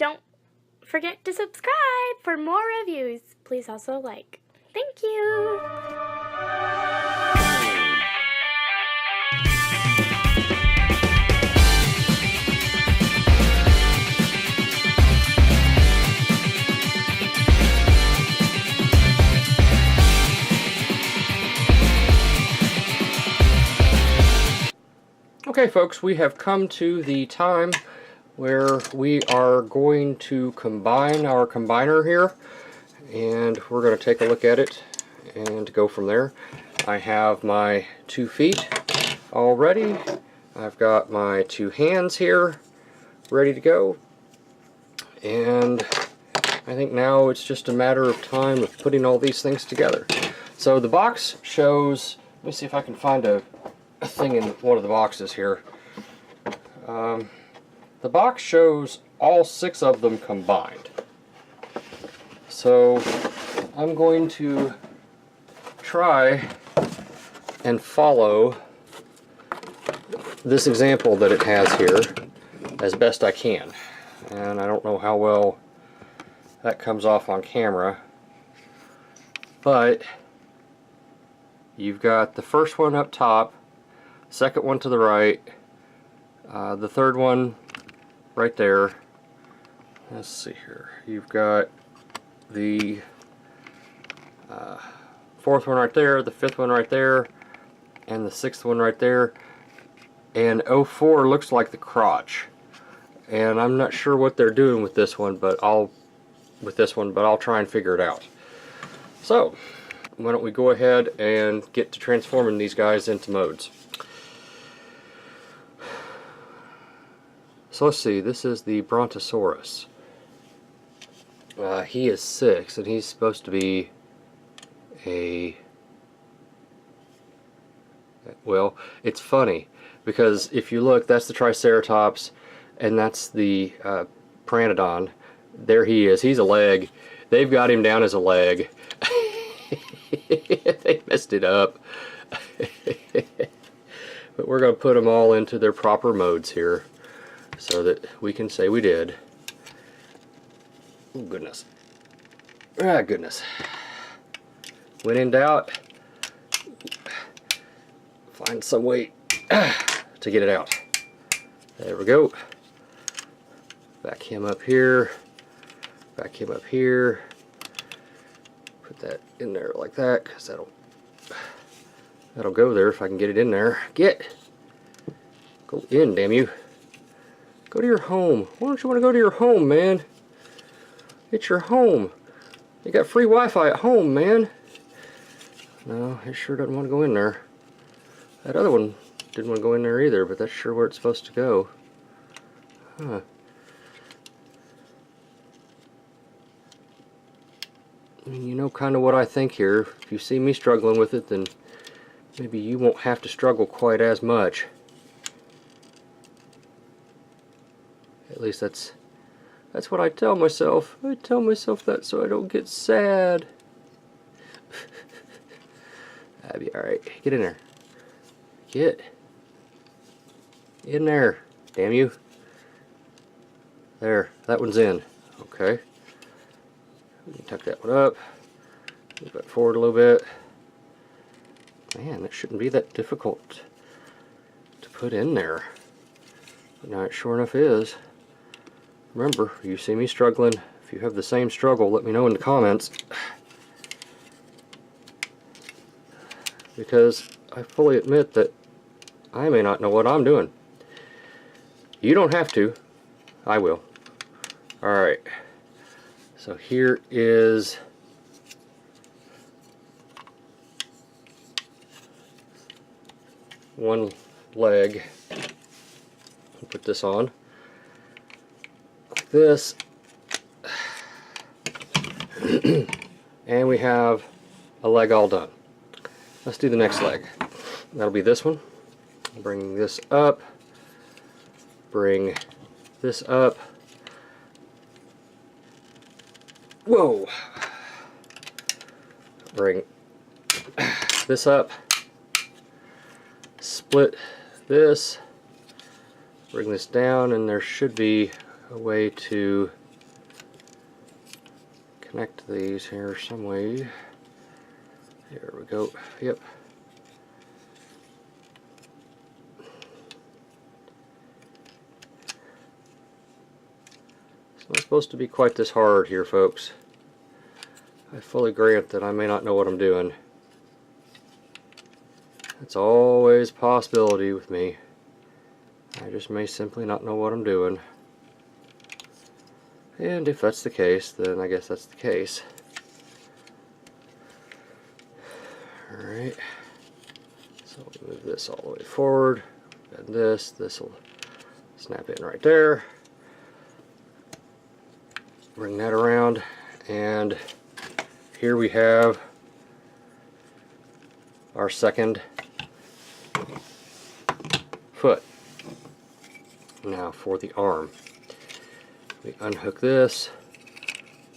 don't forget to subscribe for more reviews. Please also like. Thank you. Okay folks, we have come to the time where we are going to combine our combiner here, and we're going to take a look at it and go from there. I have my 2 feet all ready. I've got my 2 hands here ready to go, and I think now it's just a matter of time of putting all these things together. So the box shows, let me see if I can find a thing in one of the boxes here. The box shows all 6 of them combined. So I'm going to try and follow this example that it has here as best I can. And I don't know how well that comes off on camera, but you've got the first one up top, second one to the right, the third one right there. Let's see here. You've got the 4th one right there, the 5th one right there, and the 6th one right there. And 04 looks like the crotch. And I'm not sure what they're doing with this one, but I'll try and figure it out. So, why don't we go ahead and get to transforming these guys into modes. So let's see, this is the Brontosaurus. He is 6, and he's supposed to be well, it's funny, because if you look, that's the Triceratops, and that's the Pteranodon. There he is, he's a leg. They've got him down as a leg. They messed it up. But we're going to put them all into their proper modes here, so that we can say we did. Oh goodness. Ah goodness. When in doubt, find some way to get it out. There we go. Back him up here. Back him up here. Put that in there like that, because that'll go there if I can get it in there. Go in, damn you. Go to your home. Why don't you want to go to your home, man? It's your home. You got free Wi-Fi at home, man. No, it sure doesn't want to go in there. That other one didn't want to go in there either, but that's sure where it's supposed to go. Huh. I mean, you know kind of what I think here. If you see me struggling with it, then maybe you won't have to struggle quite as much. At least that's what I tell myself. I tell myself that so I don't get sad. That'd be alright. Get in there. Get in there. Damn you. There. That one's in. Okay. We can tuck that one up. Move that forward a little bit. Man, that shouldn't be that difficult to put in there. But now it sure enough is. Remember, you see me struggling. If you have the same struggle, let me know in the comments. Because I fully admit that I may not know what I'm doing. You don't have to. I will. Alright. So here is one leg. I'll put this on. This, and we have a leg all done. Let's do the next leg. That'll be this one. Bring this up, bring this up. Whoa! Bring this up, split this, bring this down, and there should be a way to connect these here some way. There we go. Yep. It's not supposed to be quite this hard here, folks. I fully grant that I may not know what I'm doing. It's always a possibility with me. I just may simply not know what I'm doing. And if that's the case, then I guess that's the case. Alright. So we'll move this all the way forward. And this will snap in right there. Bring that around, and here we have our second foot. Now for the arm. We unhook this,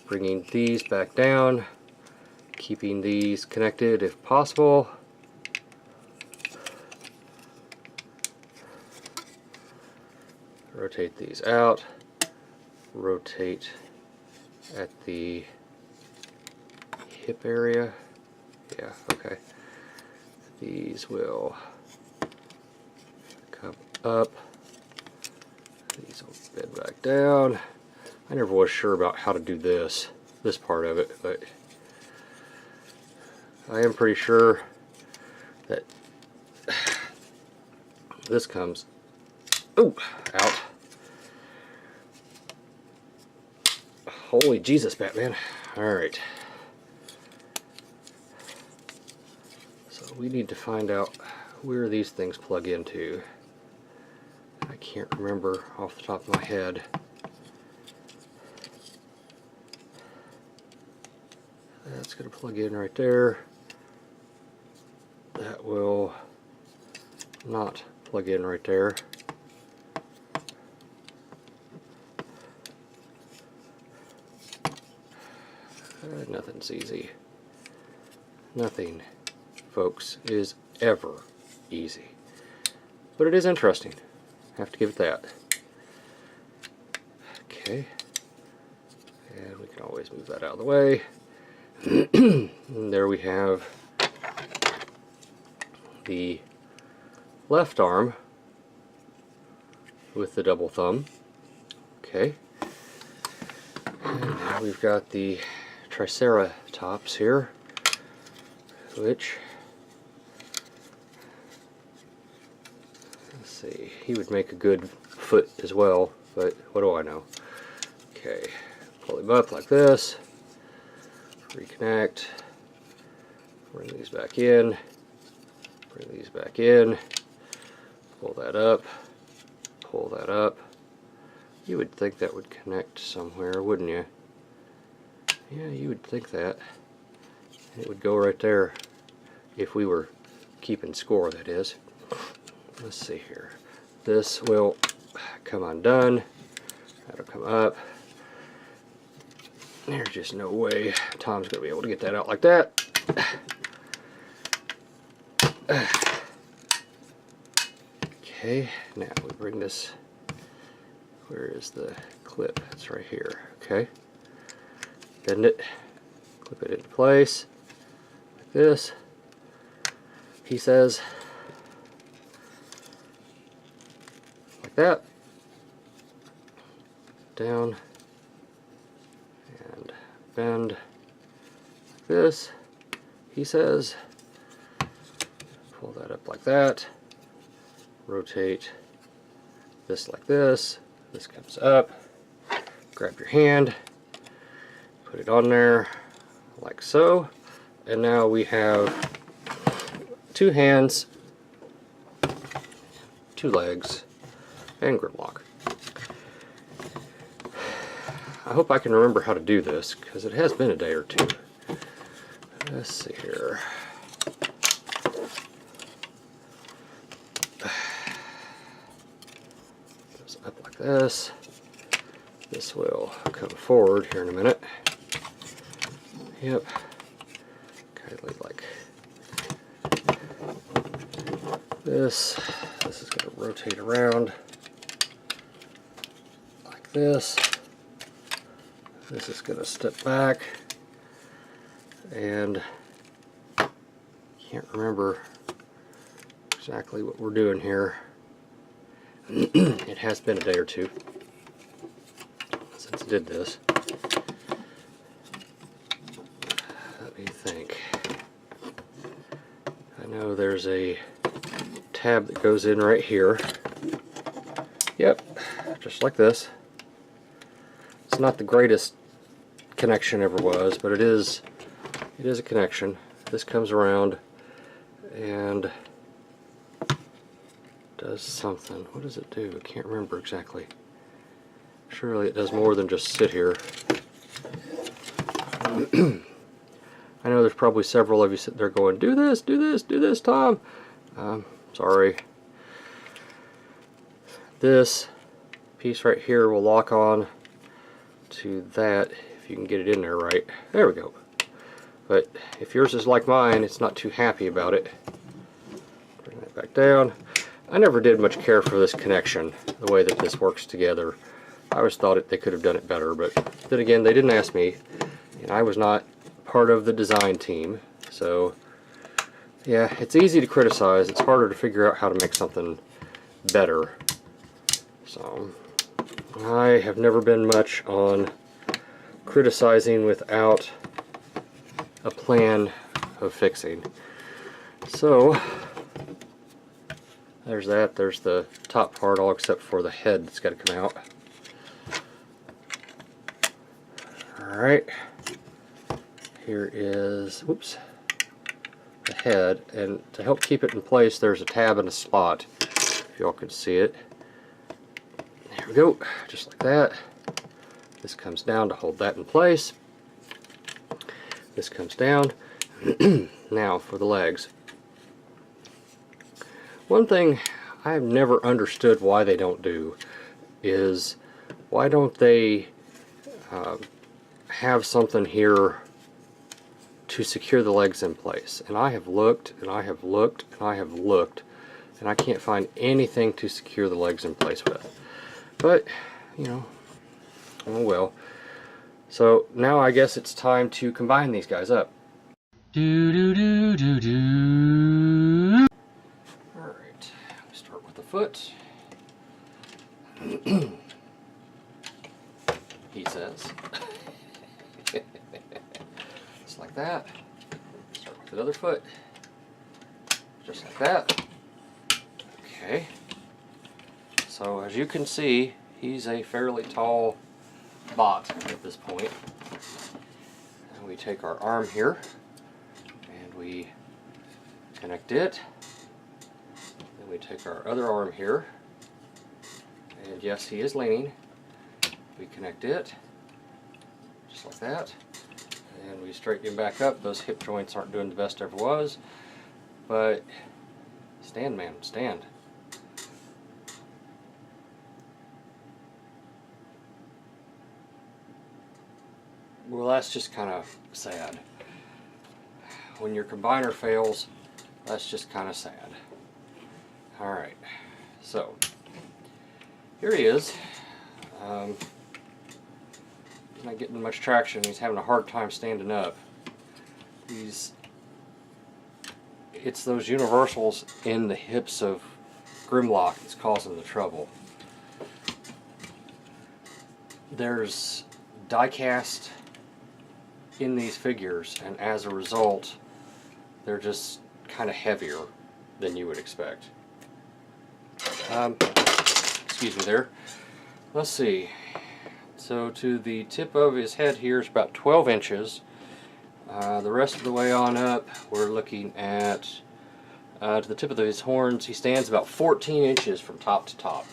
bringing these back down, keeping these connected if possible. Rotate these out, rotate at the hip area. Yeah, okay. These will come up. These will bend back down. I never was sure about how to do this part of it, but I am pretty sure that this comes out. Holy Jesus, Batman. Alright. So we need to find out where these things plug into. I can't remember off the top of my head. That's going to plug in right there. That will not plug in right there. Nothing's easy. Nothing, folks, is ever easy. But it is interesting. Have to give it that. Okay. And we can always move that out of the way. And there we have the left arm with the double thumb. Okay. And now we've got the Triceratops here, which, let's see, he would make a good foot as well, but what do I know? Okay, pull him up like this, reconnect, bring these back in, bring these back in, pull that up, pull that up. You would think that would connect somewhere, wouldn't you? Yeah, you would think that. It would go right there if we were keeping score, that is. Let's see here. This will come undone. That'll come up. There's just no way Tom's going to be able to get that out like that. Okay, now we bring this. Where is the clip? It's right here. Okay. Bend it, clip it into place, like this. He says, like that, down, and bend, like this. He says, pull that up like that, rotate this like this comes up, grab your hand, put it on there like so, and now we have two hands, two legs, and grip lock. I hope I can remember how to do this, because it has been a day or two. Let's see here. Goes up like this. This will come forward here in a minute. Yep. Kind of like this. This is going to rotate around like this. This is going to step back and can't remember exactly what we're doing here. It has been a day or two since I did this. Let me think. I know there's a tab that goes in right here. Yep, just like this. It's not the greatest connection ever was, but it is a connection. This comes around and does something. What does it do? I can't remember exactly. Surely it does more than just sit here. I know there's probably several of you sitting there going, do this, do this, do this, Tom. Sorry. This piece right here will lock on to that, if you can get it in there right. There we go. But if yours is like mine, it's not too happy about it. Bring that back down. I never did much care for this connection, the way that this works together. I always thought they could have done it better, but then again, they didn't ask me, and I was not part of the design team. So yeah, it's easy to criticize. It's harder to figure out how to make something better. So I have never been much on criticizing without a plan of fixing. So there's that. There's the top part, all except for the head that's got to come out. Alright, here is, whoops, the head, and to help keep it in place there's a tab and a slot, if y'all can see it. There we go, just like that. This comes down to hold that in place. This comes down. Now for the legs. One thing I've never understood why they don't do is, why don't they have something here to secure the legs in place? And I have looked, and I have looked, and I have looked, and I can't find anything to secure the legs in place with. But, you know, oh well. So now I guess it's time to combine these guys up. Alright, start with the foot. He says. Just like that. Start with the other foot. Just like that. Okay. So as you can see, he's a fairly tall bot at this point. And we take our arm here and we connect it. Then we take our other arm here, and yes, he is leaning. We connect it just like that, and we straighten him back up. Those hip joints aren't doing the best ever was, but stand, man, stand. Well, that's just kind of sad. When your combiner fails, that's just kind of sad. Alright, so here he is. Not getting much traction. He's having a hard time standing up. It's those universals in the hips of Grimlock that's causing the trouble. There's die-cast in these figures, and as a result they're just kind of heavier than you would expect. Excuse me there. Let's see. So to the tip of his head here is about 12 inches. The rest of the way on up, we're looking at, to the tip of his horns, he stands about 14 inches from top to top.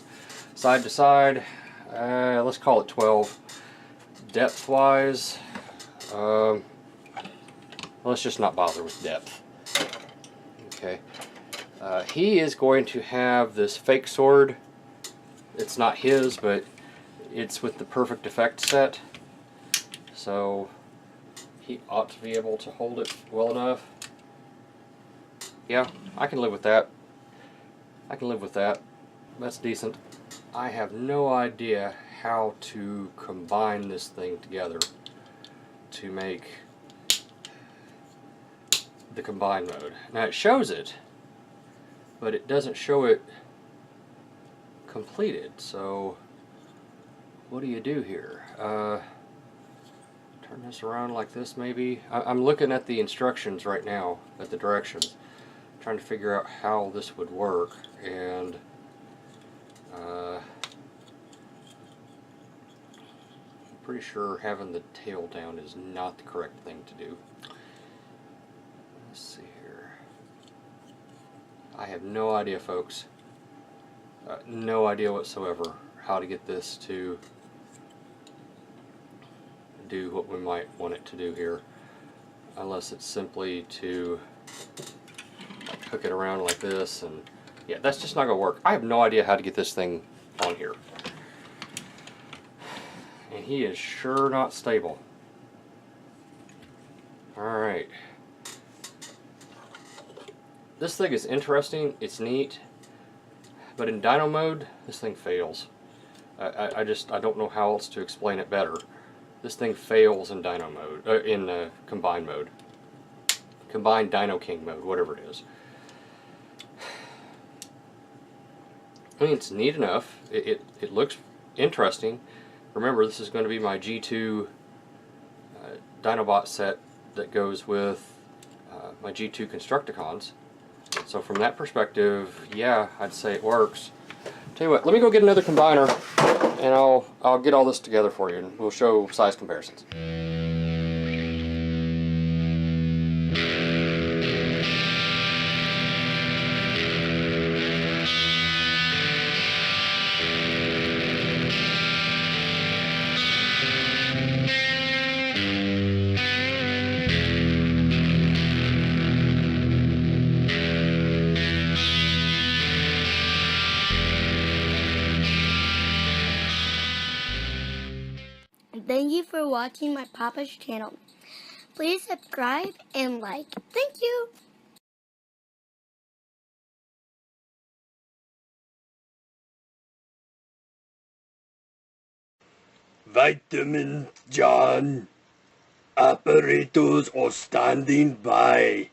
Side to side, let's call it 12. Depth-wise, let's just not bother with depth. Okay. He is going to have this fake sword. It's not his, but it's with the Perfect Effect set, so he ought to be able to hold it well enough. Yeah, I can live with that. I can live with that. That's decent. I have no idea how to combine this thing together to make the combine mode. Now it shows it, but it doesn't show it completed. So what do you do here? Turn this around like this maybe. I'm looking at the instructions right now, at the directions, trying to figure out how this would work, and I'm pretty sure having the tail down is not the correct thing to do. Let's see here. I have no idea, folks. No idea whatsoever how to get this to do what we might want it to do here, unless it's simply to hook it around like this, and yeah, that's just not gonna work. I have no idea how to get this thing on here, and he is sure not stable. Alright, this thing is interesting, it's neat, but in dyno mode this thing fails. I don't know how else to explain it better. This thing fails in dyno mode, in combine mode. Combined Dino King mode, whatever it is. I mean, it's neat enough. It looks interesting. Remember, this is going to be my G2 Dinobot set that goes with my G2 Constructicons. So from that perspective, yeah, I'd say it works. Tell you what, let me go get another combiner, and I'll get all this together for you, and we'll show size comparisons. Thank you for watching my Papa's channel. Please subscribe and like. Thank you. Vitamin John. Operators are standing by.